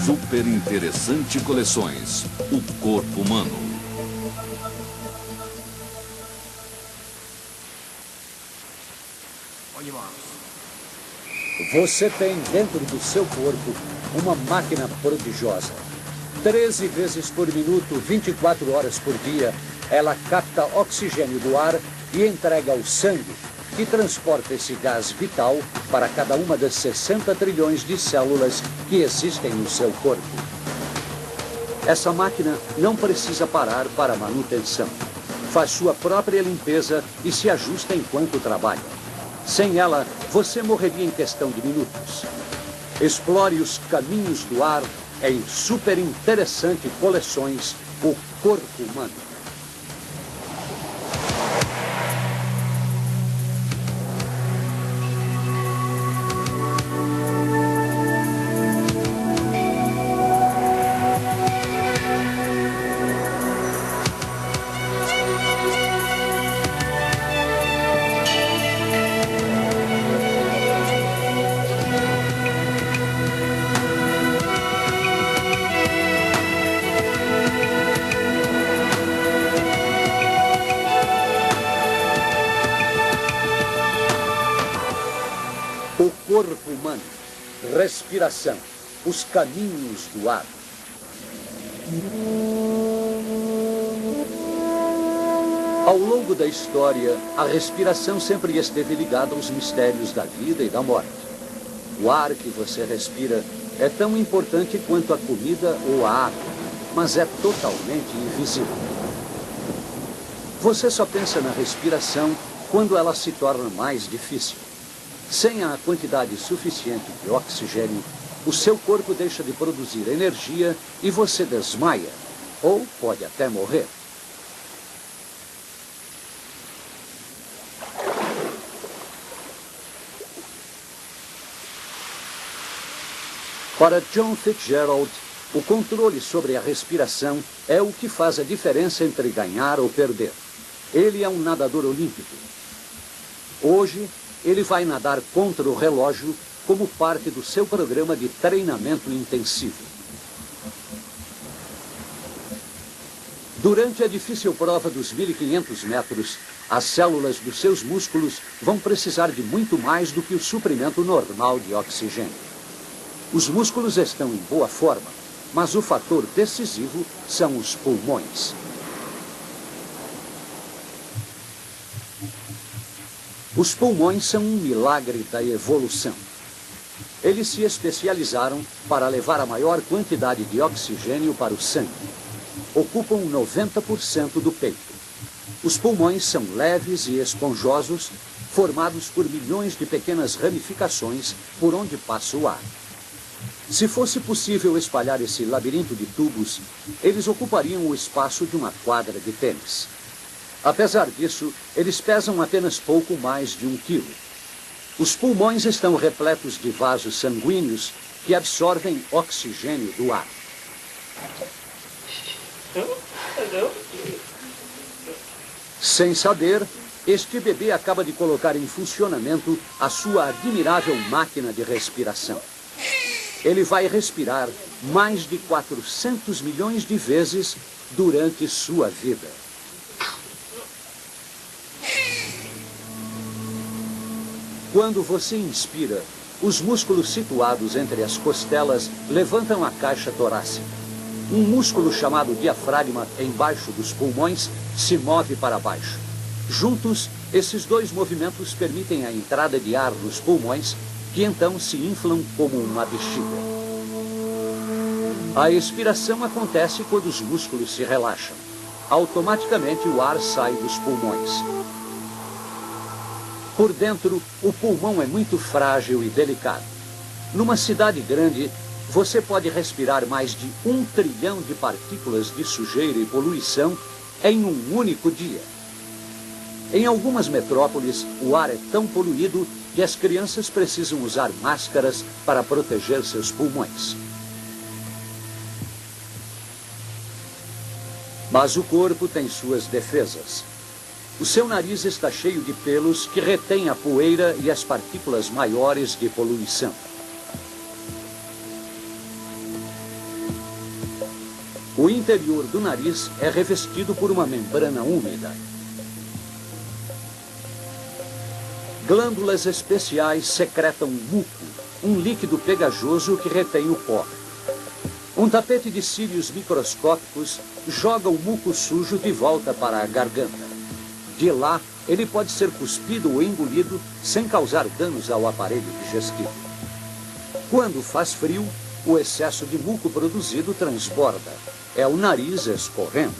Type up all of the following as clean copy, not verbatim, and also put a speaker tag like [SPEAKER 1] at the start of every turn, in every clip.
[SPEAKER 1] Super Interessante Coleções, o corpo humano.
[SPEAKER 2] Você tem dentro do seu corpo uma máquina prodigiosa. 13 vezes por minuto, 24 horas por dia, ela capta oxigênio do ar e entrega ao sangue, que transporta esse gás vital para cada uma das 60 trilhões de células que existem no seu corpo. Essa máquina não precisa parar para manutenção. Faz sua própria limpeza e se ajusta enquanto trabalha. Sem ela, você morreria em questão de minutos. Explore os caminhos do ar em Super Interessante Coleções, o corpo humano. O corpo humano, respiração, os caminhos do ar. Ao longo da história, a respiração sempre esteve ligada aos mistérios da vida e da morte. O ar que você respira é tão importante quanto a comida ou a água, mas é totalmente invisível. Você só pensa na respiração quando ela se torna mais difícil. Sem a quantidade suficiente de oxigênio, o seu corpo deixa de produzir energia e você desmaia, ou pode até morrer. Para John Fitzgerald, o controle sobre a respiração é o que faz a diferença entre ganhar ou perder. Ele é um nadador olímpico. Hoje, ele vai nadar contra o relógio como parte do seu programa de treinamento intensivo. Durante a difícil prova dos 1.500 metros, as células dos seus músculos vão precisar de muito mais do que o suprimento normal de oxigênio. Os músculos estão em boa forma, mas o fator decisivo são os pulmões. Os pulmões são um milagre da evolução. Eles se especializaram para levar a maior quantidade de oxigênio para o sangue. Ocupam 90% do peito. Os pulmões são leves e esponjosos, formados por milhões de pequenas ramificações por onde passa o ar. Se fosse possível espalhar esse labirinto de tubos, eles ocupariam o espaço de uma quadra de tênis. Apesar disso, eles pesam apenas pouco mais de 1 quilo. Os pulmões estão repletos de vasos sanguíneos que absorvem oxigênio do ar. Sem saber, este bebê acaba de colocar em funcionamento a sua admirável máquina de respiração. Ele vai respirar mais de 400 milhões de vezes durante sua vida. Quando você inspira, os músculos situados entre as costelas levantam a caixa torácica. Um músculo chamado diafragma embaixo dos pulmões se move para baixo. Juntos, esses dois movimentos permitem a entrada de ar nos pulmões, que então se inflam como uma bexiga. A expiração acontece quando os músculos se relaxam. Automaticamente o ar sai dos pulmões. Por dentro, o pulmão é muito frágil e delicado. Numa cidade grande, você pode respirar mais de 1 trilhão de partículas de sujeira e poluição em um único dia. Em algumas metrópoles, o ar é tão poluído que as crianças precisam usar máscaras para proteger seus pulmões. Mas o corpo tem suas defesas. O seu nariz está cheio de pelos que retêm a poeira e as partículas maiores de poluição. O interior do nariz é revestido por uma membrana úmida. Glândulas especiais secretam muco, um líquido pegajoso que retém o pó. Um tapete de cílios microscópicos joga o muco sujo de volta para a garganta. De lá, ele pode ser cuspido ou engolido sem causar danos ao aparelho digestivo. Quando faz frio, o excesso de muco produzido transborda. É o nariz escorrendo.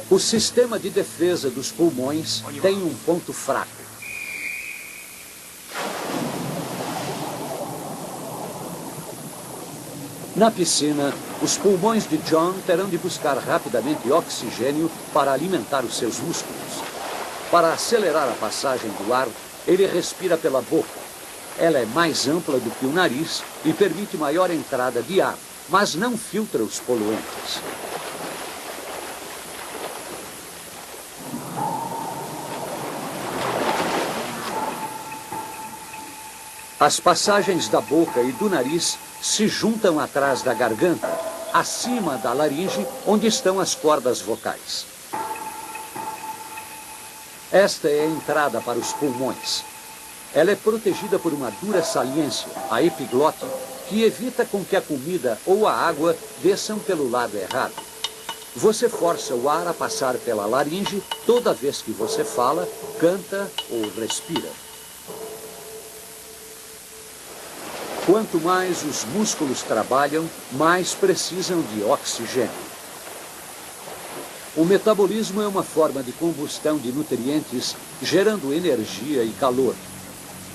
[SPEAKER 2] O sistema de defesa dos pulmões tem um ponto fraco. Na piscina, os pulmões de John terão de buscar rapidamente oxigênio para alimentar os seus músculos. Para acelerar a passagem do ar, ele respira pela boca. Ela é mais ampla do que o nariz e permite maior entrada de ar, mas não filtra os poluentes. As passagens da boca e do nariz se juntam atrás da garganta, acima da laringe, onde estão as cordas vocais. Esta é a entrada para os pulmões. Ela é protegida por uma dura saliência, a epiglote, que evita com que a comida ou a água desçam pelo lado errado. Você força o ar a passar pela laringe toda vez que você fala, canta ou respira. Quanto mais os músculos trabalham, mais precisam de oxigênio. O metabolismo é uma forma de combustão de nutrientes, gerando energia e calor.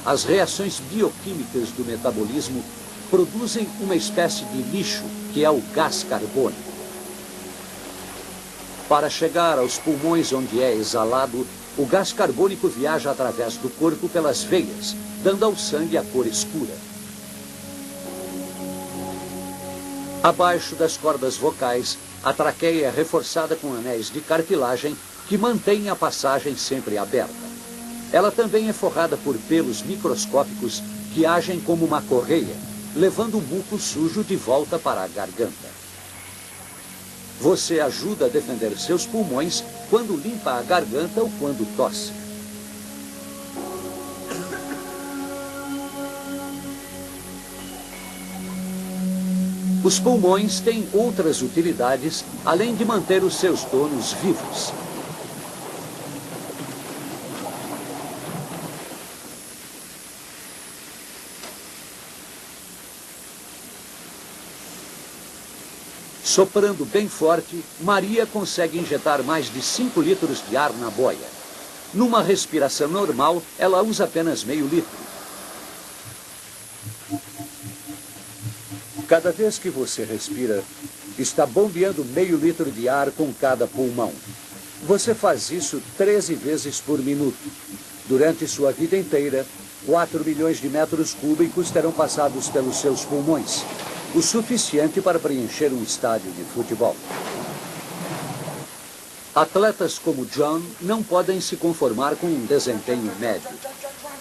[SPEAKER 2] As reações bioquímicas do metabolismo produzem uma espécie de lixo, que é o gás carbônico. Para chegar aos pulmões onde é exalado, o gás carbônico viaja através do corpo pelas veias, dando ao sangue a cor escura. Abaixo das cordas vocais, a traqueia é reforçada com anéis de cartilagem que mantêm a passagem sempre aberta. Ela também é forrada por pelos microscópicos que agem como uma correia, levando o muco sujo de volta para a garganta. Você ajuda a defender seus pulmões quando limpa a garganta ou quando tosse. Os pulmões têm outras utilidades, além de manter os seus donos vivos. Soprando bem forte, Maria consegue injetar mais de 5 litros de ar na boia. Numa respiração normal, ela usa apenas meio litro. Cada vez que você respira, está bombeando meio litro de ar com cada pulmão. Você faz isso 13 vezes por minuto. Durante sua vida inteira, 4 milhões de metros cúbicos terão passado pelos seus pulmões, o suficiente para preencher um estádio de futebol. Atletas como John não podem se conformar com um desempenho médio.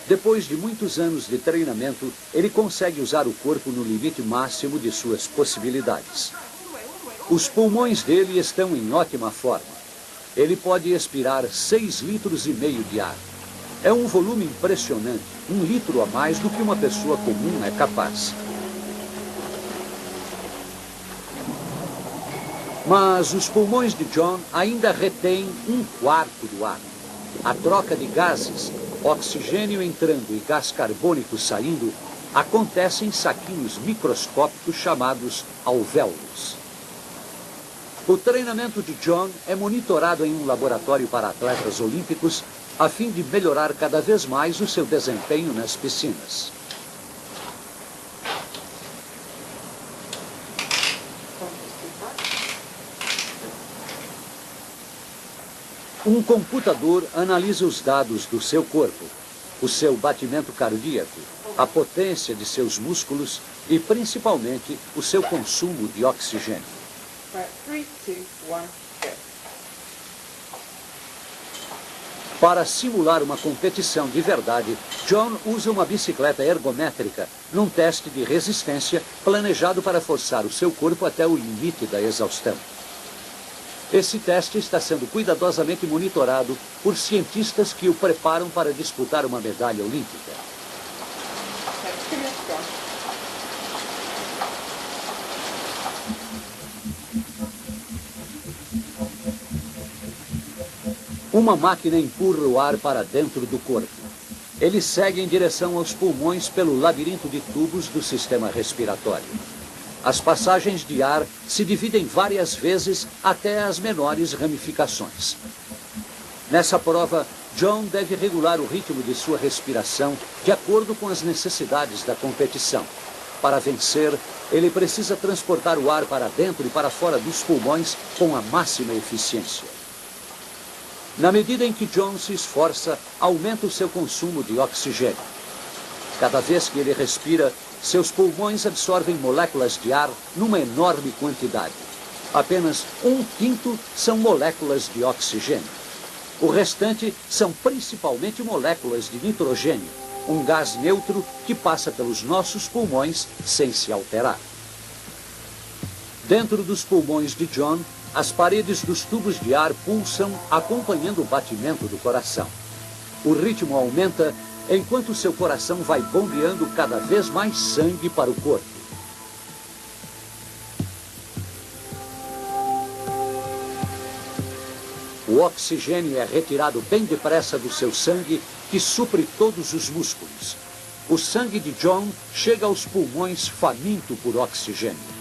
[SPEAKER 2] Depois de muitos anos de treinamento, ele consegue usar o corpo no limite máximo de suas possibilidades. Os pulmões dele estão em ótima forma. Ele pode expirar 6,5 litros de ar. É um volume impressionante, 1 litro a mais do que uma pessoa comum é capaz. Mas os pulmões de John ainda retêm 1/4 do ar. A troca de gases, oxigênio entrando e gás carbônico saindo, acontece em saquinhos microscópicos chamados alvéolos. O treinamento de John é monitorado em um laboratório para atletas olímpicos, a fim de melhorar cada vez mais o seu desempenho nas piscinas. Um computador analisa os dados do seu corpo, o seu batimento cardíaco, a potência de seus músculos e, principalmente, o seu consumo de oxigênio.
[SPEAKER 3] 3, 2, 1, go.
[SPEAKER 2] Para simular uma competição de verdade, John usa uma bicicleta ergométrica num teste de resistência planejado para forçar o seu corpo até o limite da exaustão. Esse teste está sendo cuidadosamente monitorado por cientistas que o preparam para disputar uma medalha olímpica. Uma máquina empurra o ar para dentro do corpo. Ele segue em direção aos pulmões pelo labirinto de tubos do sistema respiratório. As passagens de ar se dividem várias vezes até as menores ramificações. Nessa prova, John deve regular o ritmo de sua respiração de acordo com as necessidades da competição. Para vencer, ele precisa transportar o ar para dentro e para fora dos pulmões com a máxima eficiência. Na medida em que John se esforça, aumenta o seu consumo de oxigênio. Cada vez que ele respira, seus pulmões absorvem moléculas de ar numa enorme quantidade. Apenas 1/5 são moléculas de oxigênio. O restante são principalmente moléculas de nitrogênio, um gás neutro que passa pelos nossos pulmões sem se alterar. Dentro dos pulmões de John, as paredes dos tubos de ar pulsam acompanhando o batimento do coração. O ritmo aumenta enquanto seu coração vai bombeando cada vez mais sangue para o corpo. O oxigênio é retirado bem depressa do seu sangue, que supre todos os músculos. O sangue de John chega aos pulmões faminto por oxigênio.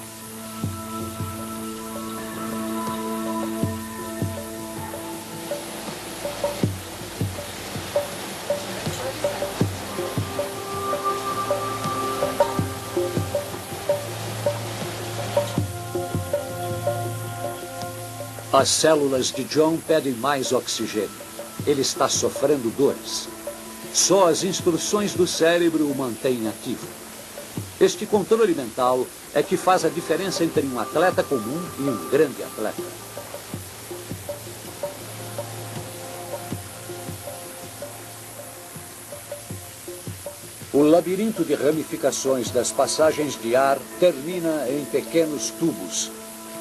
[SPEAKER 2] As células de John pedem mais oxigênio. Ele está sofrendo dores. Só as instruções do cérebro o mantêm ativo. Este controle mental é que faz a diferença entre um atleta comum e um grande atleta. O labirinto de ramificações das passagens de ar termina em pequenos tubos,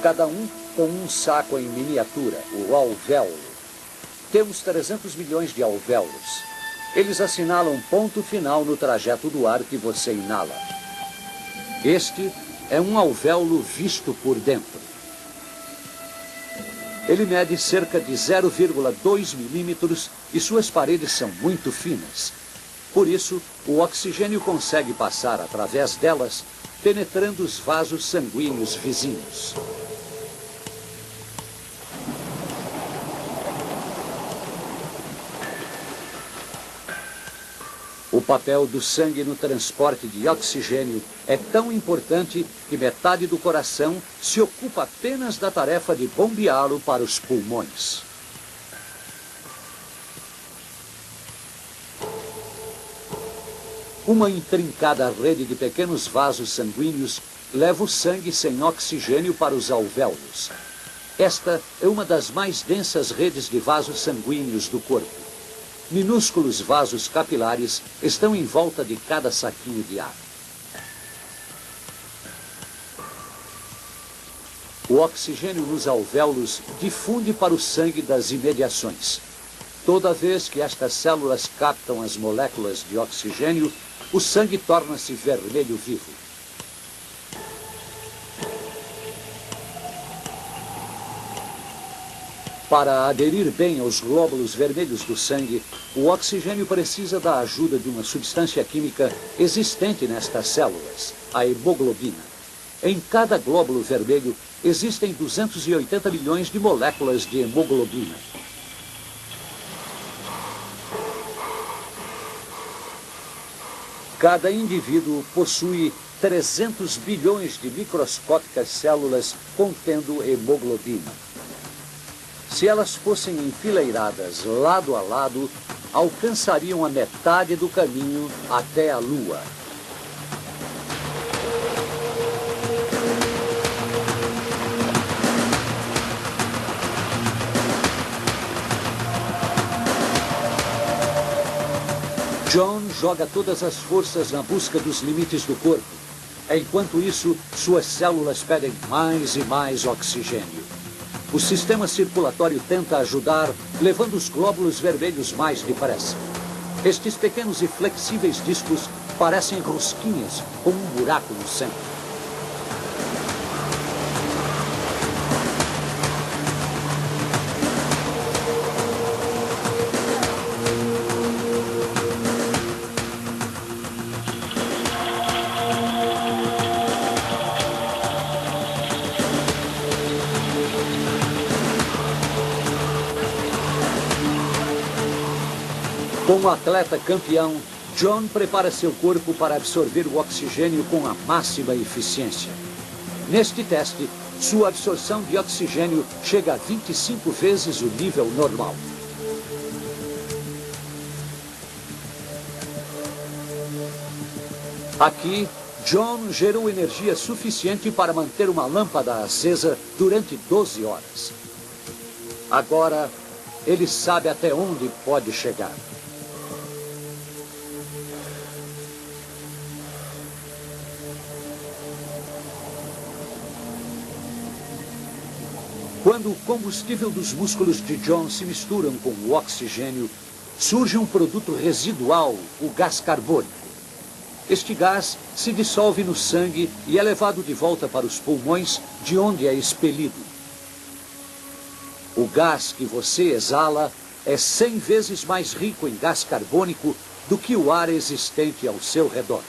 [SPEAKER 2] cada um com um saco em miniatura, o alvéolo. Temos 300 milhões de alvéolos. Eles assinalam ponto final no trajeto do ar que você inala. Este é um alvéolo visto por dentro. Ele mede cerca de 0,2 milímetros e suas paredes são muito finas. Por isso, o oxigênio consegue passar através delas, penetrando os vasos sanguíneos vizinhos. O papel do sangue no transporte de oxigênio é tão importante que metade do coração se ocupa apenas da tarefa de bombeá-lo para os pulmões. Uma intrincada rede de pequenos vasos sanguíneos leva o sangue sem oxigênio para os alvéolos. Esta é uma das mais densas redes de vasos sanguíneos do corpo. Minúsculos vasos capilares estão em volta de cada saquinho de ar. O oxigênio nos alvéolos difunde para o sangue das imediações. Toda vez que estas células captam as moléculas de oxigênio, o sangue torna-se vermelho vivo. Para aderir bem aos glóbulos vermelhos do sangue, o oxigênio precisa da ajuda de uma substância química existente nestas células, a hemoglobina. Em cada glóbulo vermelho existem 280 milhões de moléculas de hemoglobina. Cada indivíduo possui 300 bilhões de microscópicas células contendo hemoglobina. Se elas fossem enfileiradas lado a lado, alcançariam a metade do caminho até a Lua. John joga todas as forças na busca dos limites do corpo. Enquanto isso, suas células pedem mais e mais oxigênio. O sistema circulatório tenta ajudar, levando os glóbulos vermelhos mais depressa. Estes pequenos e flexíveis discos parecem rosquinhas com um buraco no centro. Como atleta campeão, John prepara seu corpo para absorver o oxigênio com a máxima eficiência. Neste teste, sua absorção de oxigênio chega a 25 vezes o nível normal. Aqui, John gerou energia suficiente para manter uma lâmpada acesa durante 12 horas. Agora, ele sabe até onde pode chegar. Quando o combustível dos músculos de John se misturam com o oxigênio, surge um produto residual, o gás carbônico. Este gás se dissolve no sangue e é levado de volta para os pulmões, de onde é expelido. O gás que você exala é 100 vezes mais rico em gás carbônico do que o ar existente ao seu redor.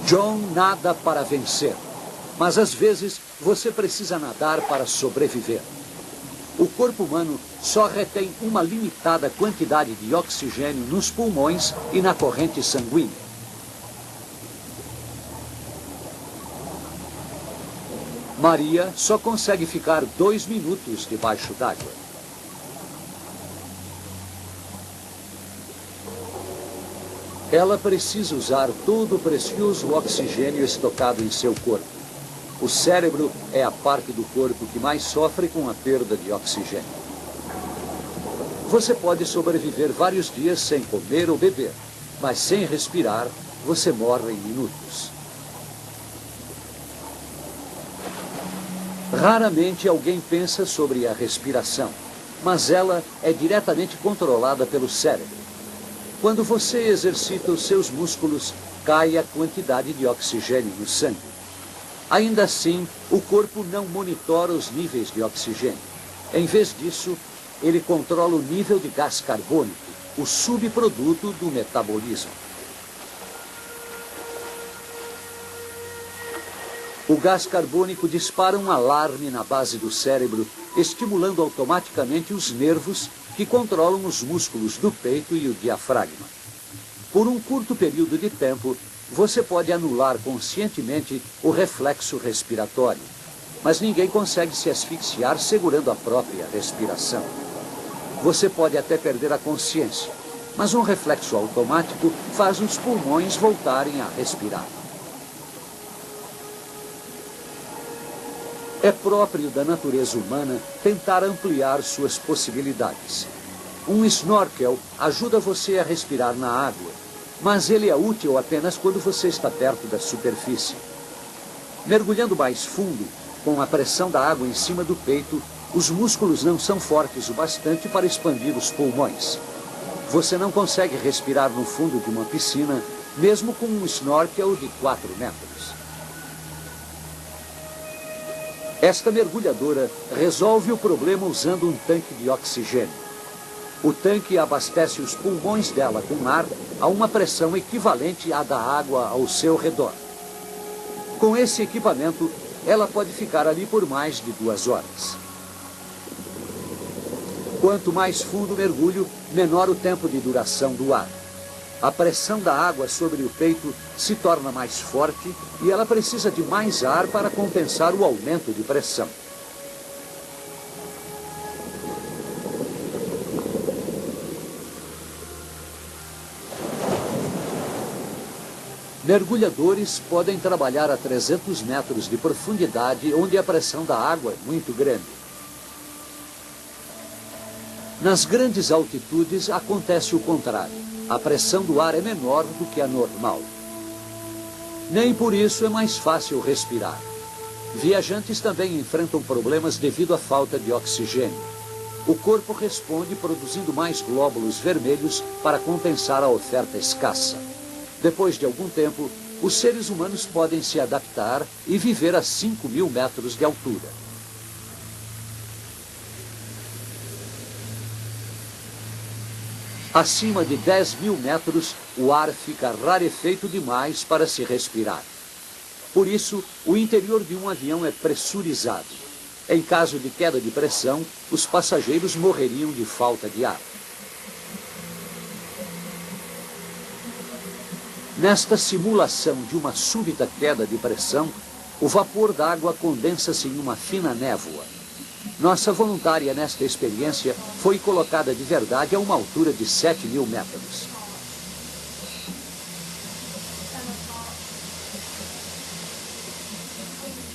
[SPEAKER 2] John nada para vencer, mas às vezes você precisa nadar para sobreviver. O corpo humano só retém uma limitada quantidade de oxigênio nos pulmões e na corrente sanguínea. Maria só consegue ficar 2 minutos debaixo d'água. Ela precisa usar todo o precioso oxigênio estocado em seu corpo. O cérebro é a parte do corpo que mais sofre com a perda de oxigênio. Você pode sobreviver vários dias sem comer ou beber, mas sem respirar, você morre em minutos. Raramente alguém pensa sobre a respiração, mas ela é diretamente controlada pelo cérebro. Quando você exercita os seus músculos, cai a quantidade de oxigênio no sangue. Ainda assim, o corpo não monitora os níveis de oxigênio. Em vez disso, ele controla o nível de gás carbônico, o subproduto do metabolismo. O gás carbônico dispara um alarme na base do cérebro, estimulando automaticamente os nervos que controlam os músculos do peito e o diafragma. Por um curto período de tempo, você pode anular conscientemente o reflexo respiratório, mas ninguém consegue se asfixiar segurando a própria respiração. Você pode até perder a consciência, mas um reflexo automático faz os pulmões voltarem a respirar. É próprio da natureza humana tentar ampliar suas possibilidades. Um snorkel ajuda você a respirar na água, mas ele é útil apenas quando você está perto da superfície. Mergulhando mais fundo, com a pressão da água em cima do peito, os músculos não são fortes o bastante para expandir os pulmões. Você não consegue respirar no fundo de uma piscina, mesmo com um snorkel de 4 metros. Esta mergulhadora resolve o problema usando um tanque de oxigênio. O tanque abastece os pulmões dela com ar a uma pressão equivalente à da água ao seu redor. Com esse equipamento, ela pode ficar ali por mais de 2 horas. Quanto mais fundo o mergulho, menor o tempo de duração do ar. A pressão da água sobre o peito se torna mais forte e ela precisa de mais ar para compensar o aumento de pressão. Mergulhadores podem trabalhar a 300 metros de profundidade, onde a pressão da água é muito grande. Nas grandes altitudes acontece o contrário. A pressão do ar é menor do que a normal. Nem por isso é mais fácil respirar. Viajantes também enfrentam problemas devido à falta de oxigênio. O corpo responde produzindo mais glóbulos vermelhos para compensar a oferta escassa. Depois de algum tempo, os seres humanos podem se adaptar e viver a 5.000 metros de altura. Acima de 10.000 metros, o ar fica rarefeito demais para se respirar. Por isso, o interior de um avião é pressurizado. Em caso de queda de pressão, os passageiros morreriam de falta de ar. Nesta simulação de uma súbita queda de pressão, o vapor d'água condensa-se em uma fina névoa. Nossa voluntária nesta experiência foi colocada de verdade a uma altura de 7.000 metros.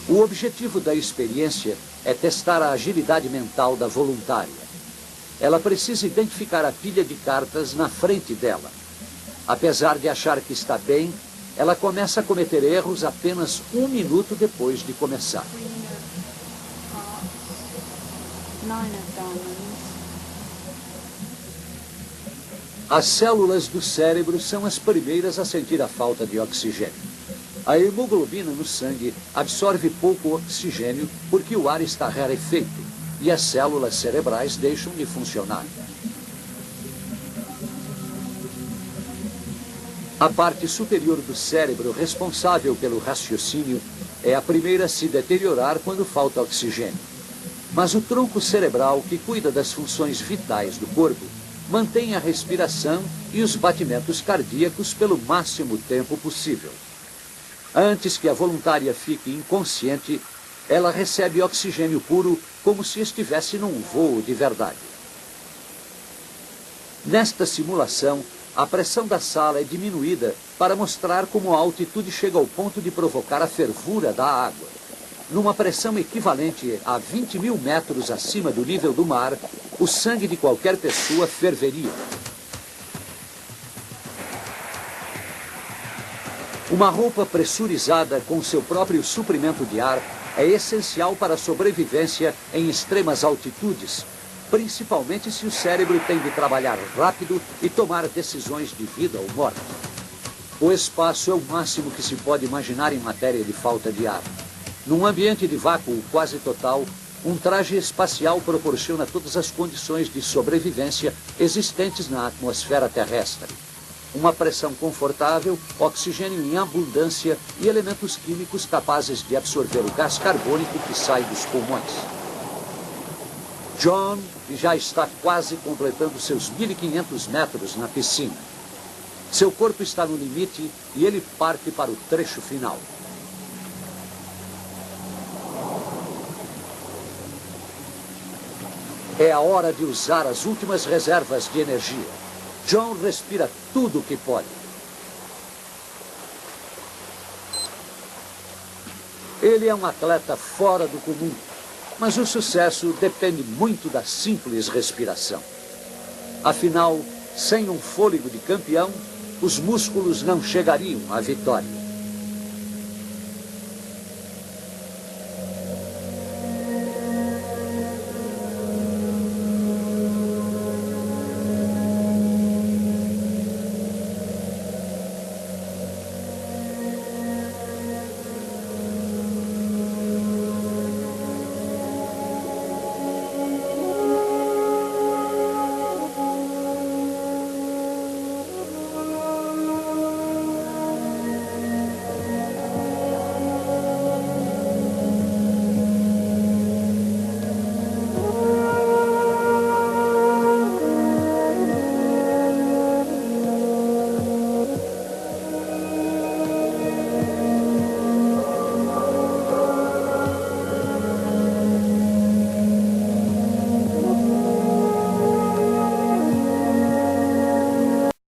[SPEAKER 2] O objetivo da experiência é testar a agilidade mental da voluntária. Ela precisa identificar a pilha de cartas na frente dela. Apesar de achar que está bem, ela começa a cometer erros apenas 1 minuto depois de começar. As células do cérebro são as primeiras a sentir a falta de oxigênio. A hemoglobina no sangue absorve pouco oxigênio porque o ar está rarefeito e as células cerebrais deixam de funcionar. A parte superior do cérebro responsável pelo raciocínio é a primeira a se deteriorar quando falta oxigênio. Mas o tronco cerebral, que cuida das funções vitais do corpo, mantém a respiração e os batimentos cardíacos pelo máximo tempo possível. Antes que a voluntária fique inconsciente, ela recebe oxigênio puro como se estivesse num voo de verdade. Nesta simulação, a pressão da sala é diminuída para mostrar como a altitude chega ao ponto de provocar a fervura da água. Numa pressão equivalente a 20.000 metros acima do nível do mar, o sangue de qualquer pessoa ferveria. Uma roupa pressurizada com seu próprio suprimento de ar é essencial para a sobrevivência em extremas altitudes, principalmente se o cérebro tem de trabalhar rápido e tomar decisões de vida ou morte. O espaço é o máximo que se pode imaginar em matéria de falta de ar. Num ambiente de vácuo quase total, um traje espacial proporciona todas as condições de sobrevivência existentes na atmosfera terrestre. Uma pressão confortável, oxigênio em abundância e elementos químicos capazes de absorver o gás carbônico que sai dos pulmões. John já está quase completando seus 1.500 metros na piscina. Seu corpo está no limite e ele parte para o trecho final. É a hora de usar as últimas reservas de energia. John respira tudo o que pode. Ele é um atleta fora do comum, mas o sucesso depende muito da simples respiração. Afinal, sem um fôlego de campeão, os músculos não chegariam à vitória.